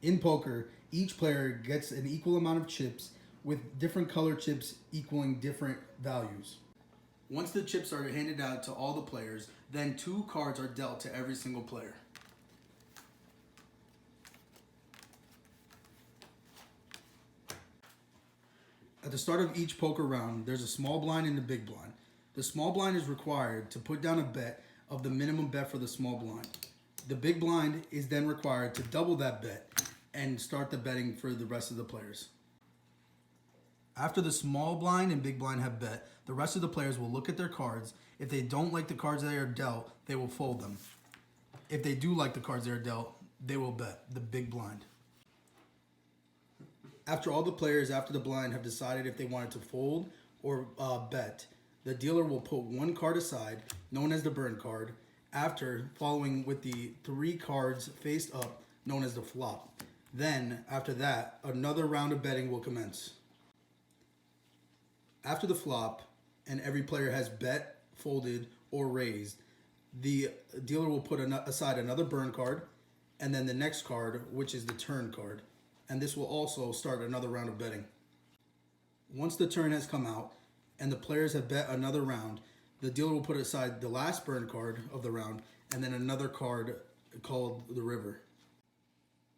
In poker, each player gets an equal amount of chips with different color chips equaling different values. Once the chips are handed out to all the players, then 2 cards are dealt to every single player. At the start of each poker round, there's a small blind and a big blind. The small blind is required to put down a bet of the minimum bet for the small blind. The big blind is then required to double that bet and start the betting for the rest of the players. After the small blind and big blind have bet, the rest of the players will look at their cards. If they don't like the cards they are dealt, they will fold them. If they do like the cards they are dealt, they will bet the big blind. After all the players after the blind have decided if they wanted to fold or bet, the dealer will put 1 card aside, known as the burn card, after following with the 3 cards faced up, known as the flop. Then, after that, another round of betting will commence. After the flop, and every player has bet, folded, or raised, the dealer will put aside another burn card, and then the next card, which is the turn card. And this will also start another round of betting. Once the turn has come out and the players have bet another round, the dealer will put aside the last burn card of the round and then another card called the river.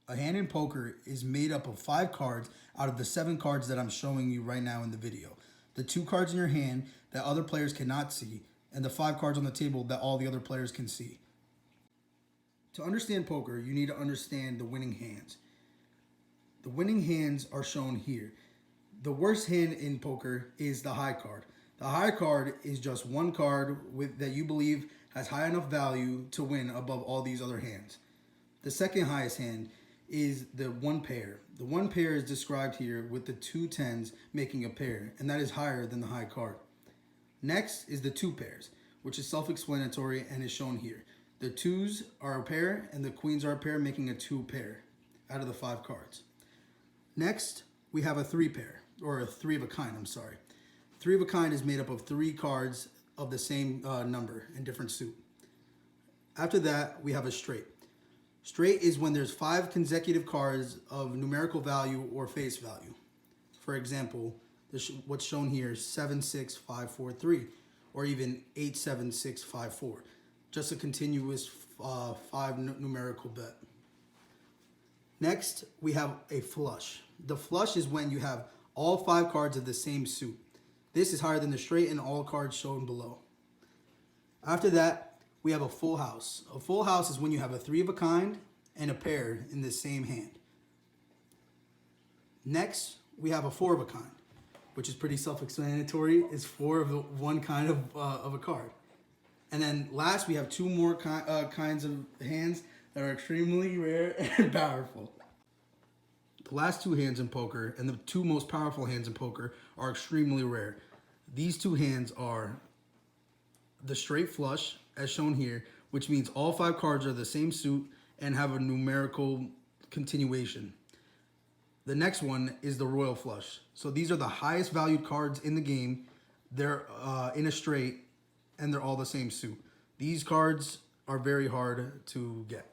A hand in poker is made up of 5 cards out of the 7 cards that I'm showing you right now in the video. The 2 cards in your hand that other players cannot see, and the 5 cards on the table that all the other players can see. To understand poker, you need to understand the winning hands. The winning hands are shown here. The worst hand in poker is the high card. The high card is just 1 card that you believe has high enough value to win above all these other hands. The second highest hand is the 1 pair. The 1 pair is described here with the 2 tens making a pair, and that is higher than the high card. Next is the 2 pairs, which is self-explanatory and is shown here. The 2s are a pair and the queens are a pair, making a 2 pair out of the 5 cards. Next, we have a 3 pair, or a 3 of a kind, I'm sorry. 3 of a kind is made up of 3 cards of the same number in different suit. After that, we have a straight. Straight is when there's 5 consecutive cards of numerical value or face value. For example, what's shown here is 7, 6, 5, 4, 3, or even 8, 7, 6, 5, 4. Just a continuous 5 numerical bet. Next, we have a flush. The flush is when you have all 5 cards of the same suit. This is higher than the straight and all cards shown below. After that, we have a full house. A full house is when you have a 3 of a kind and a pair in the same hand. Next, we have a 4 of a kind, which is pretty self-explanatory. It's 4 of 1 kind of a card. And then last, we have 2 more kinds of hands that are extremely rare and powerful. The last 2 hands in poker and the 2 most powerful hands in poker are extremely rare. These 2 hands are the straight flush, as shown here, which means all 5 cards are the same suit and have a numerical continuation. The next one is the royal flush. So these are the highest valued cards in the game. They're in a straight and they're all the same suit. These cards are very hard to get.